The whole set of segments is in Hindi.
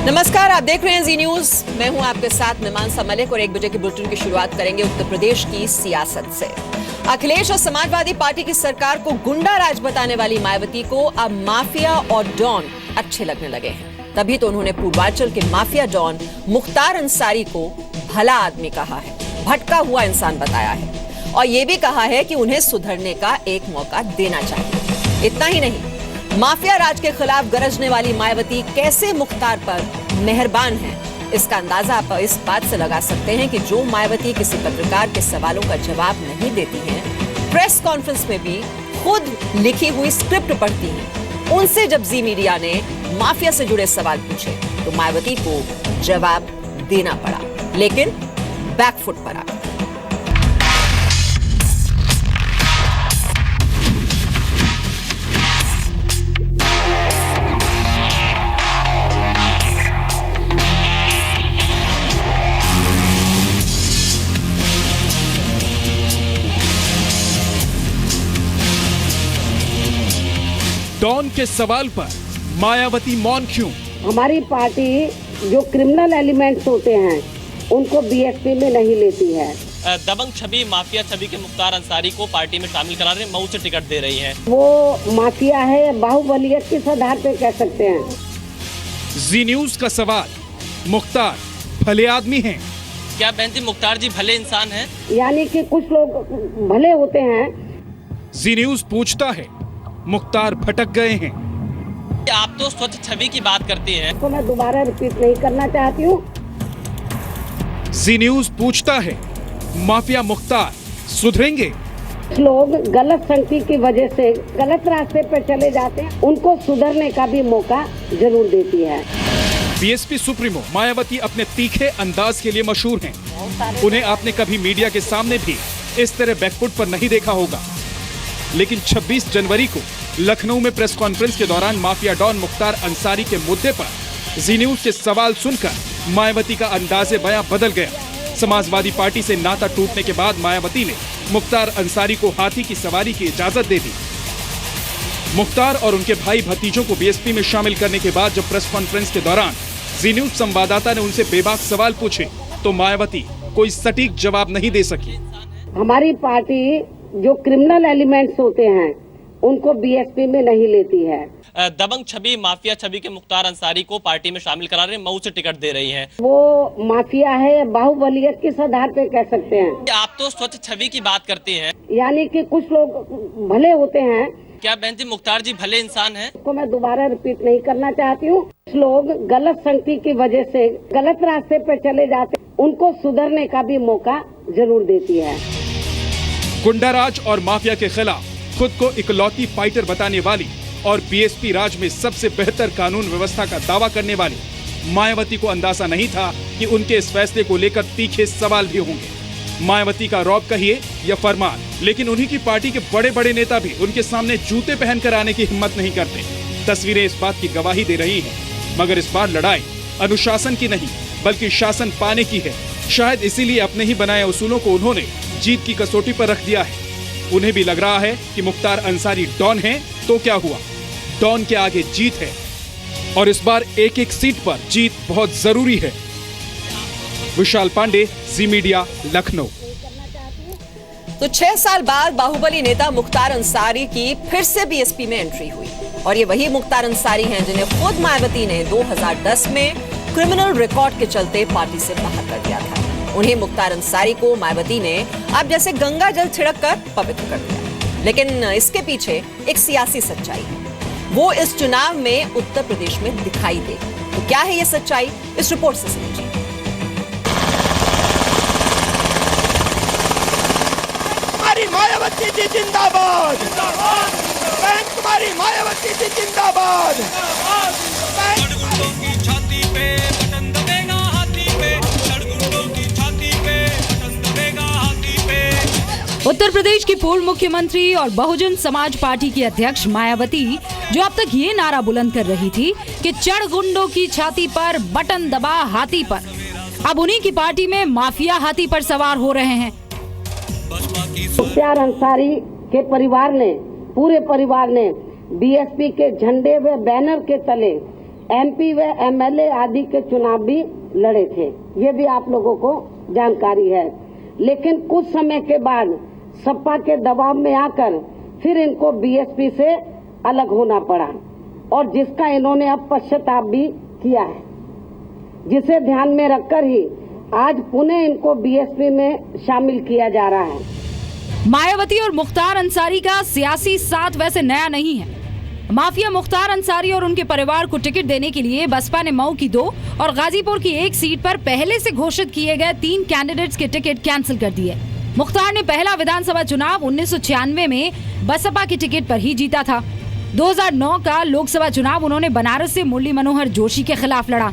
नमस्कार, आप देख रहे हैं जी न्यूज। मैं हूं आपके साथ मीमांसा मलिक और 1 बजे के बुलेटिन की शुरुआत करेंगे उत्तर प्रदेश की सियासत से। अखिलेश और समाजवादी पार्टी की सरकार को गुंडा राज बताने वाली मायावती को अब माफिया और डॉन अच्छे लगने लगे हैं। तभी तो उन्होंने पूर्वांचल के माफिया डॉन मुख्तार अंसारी को भला आदमी कहा है, भटका हुआ इंसान बताया है और ये भी कहा है कि उन्हें सुधरने का एक मौका देना चाहिए। इतना ही नहीं, माफिया राज के खिलाफ गरजने वाली मायावती कैसे मुख्तार पर मेहरबान है, इसका अंदाजा आप इस बात से लगा सकते हैं कि जो मायावती किसी पत्रकार के सवालों का जवाब नहीं देती हैं, प्रेस कॉन्फ्रेंस में भी खुद लिखी हुई स्क्रिप्ट पढ़ती हैं। उनसे जब जी मीडिया ने माफिया से जुड़े सवाल पूछे तो मायावती को जवाब देना पड़ा, लेकिन बैकफुट पर आ। डॉन के सवाल पर मायावती मौन क्यों? हमारी पार्टी जो क्रिमिनल एलिमेंट्स होते हैं उनको बीएसपी में नहीं लेती है। दबंग छवि, माफिया छवि के मुख्तार अंसारी को पार्टी में शामिल करा रहे, मऊ से टिकट दे रही हैं। वो माफिया है, बाहुबलियत किस आधार पे कह सकते हैं? जी न्यूज का सवाल, मुख्तार भले आदमी हैं? क्या बहन जी मुख्तार जी भले इंसान हैं? यानी कि कुछ लोग भले होते हैं। जी न्यूज पूछता है, मुख्तार भटक गए हैं? आप तो स्वच्छ छवि की बात करती हैं। तो मैं दोबारा रिपीट नहीं करना चाहती हूँ। जी न्यूज पूछता है, माफिया मुख्तार सुधरेंगे? लोग गलत संगति की वजह से गलत रास्ते पर चले जाते हैं, उनको सुधरने का भी मौका जरूर देती है। बीएसपी सुप्रीमो मायावती अपने तीखे अंदाज के लिए मशहूर हैं। उन्हें आपने कभी मीडिया के सामने भी इस तरह बैकफुट पर नहीं देखा होगा, लेकिन 26 जनवरी को लखनऊ में प्रेस कॉन्फ्रेंस के दौरान माफिया डॉन मुख्तार अंसारी के मुद्दे पर जी न्यूज के सवाल सुनकर मायावती का अंदाजे बयां बदल गया। समाजवादी पार्टी से नाता टूटने के बाद मायावती ने मुख्तार अंसारी को हाथी की सवारी की इजाजत दे दी। मुख्तार और उनके भाई भतीजों को बीएसपी में शामिल करने के बाद जब प्रेस कॉन्फ्रेंस के दौरान जी न्यूज संवाददाता ने उनसे बेबाक सवाल पूछे तो मायावती कोई सटीक जवाब नहीं दे सकी। हमारी पार्टी जो क्रिमिनल एलिमेंट्स होते हैं उनको बीएसपी में नहीं लेती है। दबंग छवि, माफिया छवि के मुख्तार अंसारी को पार्टी में शामिल करा रहे, मऊ से टिकट दे रही हैं। वो माफिया है, बाहुबलियत किस आधार पे कह सकते हैं? आप तो स्वच्छ छवि की बात करती हैं। यानी कि कुछ लोग भले होते हैं। क्या बहन जी मुख्तार जी भले इंसान हैं? को मैं दोबारा रिपीट नहीं करना चाहती हूँ। लोग गलत संगति की वजह से गलत रास्ते पर चले जाते, उनको सुधरने का भी मौका जरूर देती है। गुंडाराज और माफिया के खिलाफ खुद को इकलौती फाइटर बताने वाली और बीएसपी राज में सबसे बेहतर कानून व्यवस्था का दावा करने वाली मायावती को अंदाजा नहीं था कि उनके इस फैसले को लेकर तीखे सवाल भी होंगे। मायावती का रौब कहिए या फरमान, लेकिन उन्हीं की पार्टी के बड़े बड़े नेता भी उनके सामने जूते पहनकर आने की हिम्मत नहीं करते। तस्वीरें इस बात की गवाही दे रही हैं। मगर इस बार लड़ाई अनुशासन की नहीं बल्कि शासन पाने की है। शायद इसीलिए अपने ही बनाए उसूलों को उन्होंने जीत की कसौटी पर रख दिया है। उन्हें भी लग रहा है कि मुख्तार अंसारी डॉन हैं, तो क्या हुआ, डॉन के आगे जीत है और इस बार एक एक सीट पर जीत बहुत जरूरी है। विशाल पांडे, जी मीडिया, लखनऊ। तो 6 साल बाद बाहुबली नेता मुख्तार अंसारी की फिर से बीएसपी में एंट्री हुई और ये वही मुख्तार अंसारी हैं जिन्हें खुद मायावती ने 2010 में क्रिमिनल रिकॉर्ड के चलते पार्टी से बाहर कर दिया था। उन्हीं मुख्तार अंसारी को मायावती ने अब जैसे गंगा जल छिड़क कर पवित्र कर दिया। लेकिन इसके पीछे एक सियासी सच्चाई है, वो इस चुनाव में उत्तर प्रदेश में दिखाई देगी। तो क्या है ये सच्चाई, इस रिपोर्ट से समझिए। कुमारी मायावती जी जिंदाबाद, बहन कुमारी मायावती जी जिंदाबाद। उत्तर प्रदेश की पूर्व मुख्यमंत्री और बहुजन समाज पार्टी की अध्यक्ष मायावती, जो अब तक ये नारा बुलंद कर रही थी कि चढ़ गुंडों की छाती पर बटन दबा हाथी पर, अब उन्हीं की पार्टी में माफिया हाथी पर सवार हो रहे हैं। मुख्तार अंसारी के परिवार ने, पूरे परिवार ने बीएसपी के झंडे व बैनर के तले MP व MLA आदि के चुनाव भी लड़े थे, ये भी आप लोगों को जानकारी है। लेकिन कुछ समय के बाद सपा के दबाव में आकर फिर इनको BSP से अलग होना पड़ा और जिसका इन्होंने अब पश्चाताप भी किया है, जिसे ध्यान में रखकर ही आज पुनः इनको BSP में शामिल किया जा रहा है। मायावती और मुख्तार अंसारी का सियासी साथ वैसे नया नहीं है। माफिया मुख्तार अंसारी और उनके परिवार को टिकट देने के लिए बसपा ने मऊ की 2 और गाजीपुर की 1 सीट पर पहले से घोषित किए गए 3 कैंडिडेट्स के टिकट कैंसिल कर दिए। मुख्तार ने पहला विधानसभा चुनाव 1996 में बसपा की टिकट पर ही जीता था। 2009 का लोकसभा चुनाव उन्होंने बनारस से मुरली मनोहर जोशी के खिलाफ लड़ा।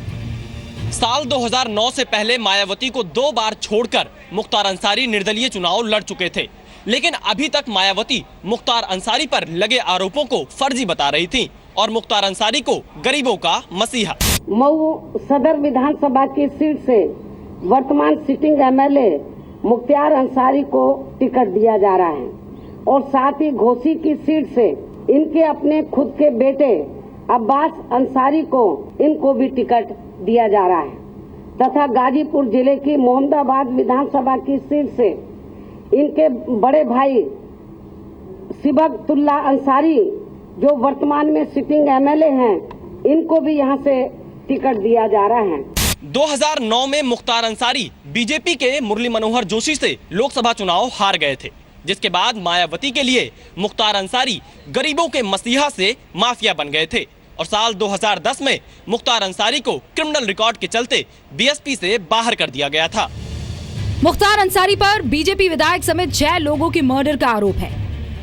साल 2009 से पहले मायावती को 2 बार छोड़कर मुख्तार अंसारी निर्दलीय चुनाव लड़ चुके थे, लेकिन अभी तक मायावती मुख्तार अंसारी पर लगे आरोपों को फर्जी बता रही थी और मुख्तार अंसारी को गरीबों का मसीहा। मऊ सदर विधानसभा की सीट से वर्तमान सिटिंग MLA मुख्तार अंसारी को टिकट दिया जा रहा है और साथ ही घोसी की सीट से इनके अपने खुद के बेटे अब्बास अंसारी को इनको भी टिकट दिया जा रहा है तथा गाजीपुर जिले की मोहम्मदाबाद विधानसभा की सीट से इनके बड़े भाई सिबगतुल्ला अंसारी जो वर्तमान में सिटिंग MLA हैं, इनको भी यहां से टिकट दिया जा रहा है। 2009 में मुख्तार अंसारी बीजेपी के मुरली मनोहर जोशी से लोकसभा चुनाव हार गए थे, जिसके बाद मायावती के लिए मुख्तार अंसारी गरीबों के मसीहा से माफिया बन गए थे और साल 2010 में मुख्तार अंसारी को क्रिमिनल रिकॉर्ड के चलते BSP से बाहर कर दिया गया था। मुख्तार अंसारी पर बीजेपी विधायक समेत 6 लोगों की मर्डर का आरोप है।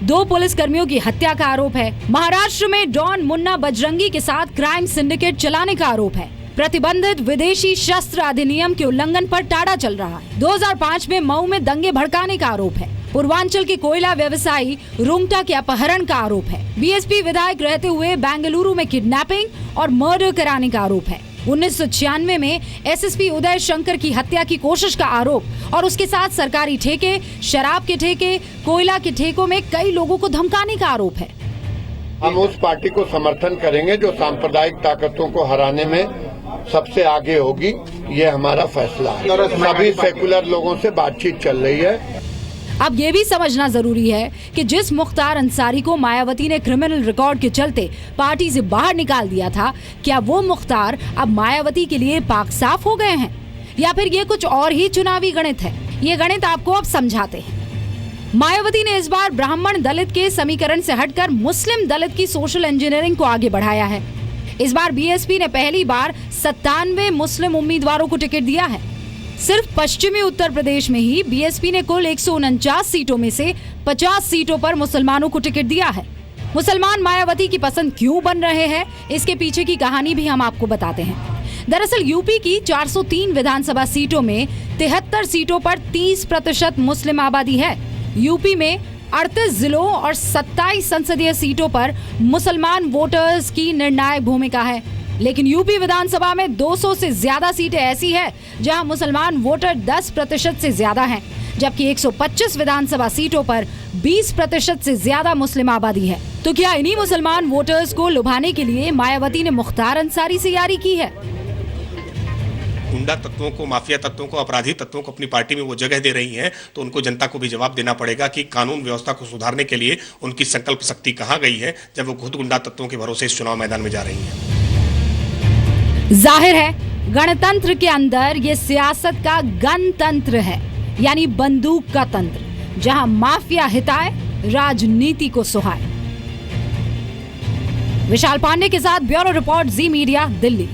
2 पुलिसकर्मियों की हत्या का आरोप है। महाराष्ट्र में डॉन मुन्ना बजरंगी के साथ क्राइम सिंडिकेट चलाने का आरोप है। प्रतिबंधित विदेशी शस्त्र अधिनियम के उल्लंघन पर टाड़ा चल रहा है। 2005 में मऊ में दंगे भड़काने का आरोप है। पूर्वांचल के कोयला व्यवसायी रुंगटा के अपहरण का आरोप है। BSP विधायक रहते हुए बेंगलुरु में किडनैपिंग और मर्डर कराने का आरोप है। 1996 में SSP उदय शंकर की हत्या की कोशिश का आरोप और उसके साथ सरकारी ठेके, शराब के ठेके, कोयला के ठेकों में कई लोगों को धमकाने का आरोप है। हम उस पार्टी को समर्थन करेंगे जो सांप्रदायिक ताकतों को हराने में सबसे आगे होगी, ये हमारा फैसला है। सभी सेकुलर लोगों से बातचीत चल रही है। अब ये भी समझना जरूरी है कि जिस मुख्तार अंसारी को मायावती ने क्रिमिनल रिकॉर्ड के चलते पार्टी से बाहर निकाल दिया था, क्या वो मुख्तार अब मायावती के लिए पाक साफ हो गए हैं या फिर ये कुछ और ही चुनावी गणित है? ये गणित आपको अब समझाते हैं। मायावती ने इस बार ब्राह्मण दलित के समीकरण से हटकर मुस्लिम दलित की सोशल इंजीनियरिंग को आगे बढ़ाया है। इस बार BSP ने पहली बार 97 मुस्लिम उम्मीदवारों को टिकट दिया है। सिर्फ पश्चिमी उत्तर प्रदेश में ही BSP ने कुल 149 सीटों में से 50 सीटों पर मुसलमानों को टिकट दिया है। मुसलमान मायावती की पसंद क्यों बन रहे हैं, इसके पीछे की कहानी भी हम आपको बताते हैं। दरअसल यूपी की 403 विधानसभा सीटों में 73 सीटों पर 30% मुस्लिम आबादी है। यूपी में 38 जिलों और 27 संसदीय सीटों पर मुसलमान वोटर्स की निर्णायक भूमिका है, लेकिन यूपी विधानसभा में 200 से ज्यादा सीटें ऐसी है जहां मुसलमान वोटर 10% से ज्यादा हैं, जबकि 125 विधानसभा सीटों पर 20% से ज्यादा मुस्लिम आबादी है। तो क्या इन्हीं मुसलमान वोटर्स को लुभाने के लिए मायावती ने मुख्तार अंसारी से यारी की है? गुंडा तत्वों को, माफिया तत्वों को, अपराधी तत्वों को अपनी पार्टी में वो जगह दे रही हैं, तो उनको जनता को भी जवाब देना पड़ेगा कि कानून व्यवस्था को सुधारने के लिए उनकी संकल्प शक्ति कहाँ गई है जब वो खुद गुंडा तत्वों के भरोसे इस चुनाव मैदान में जा रही हैं। जाहिर है गणतंत्र के अंदर ये सियासत का गणतंत्र है, यानी बंदूक का तंत्र, जहां माफिया हिताए, राजनीति को सुहाए। विशाल पांडे के साथ ब्यूरो रिपोर्ट, जी मीडिया, दिल्ली।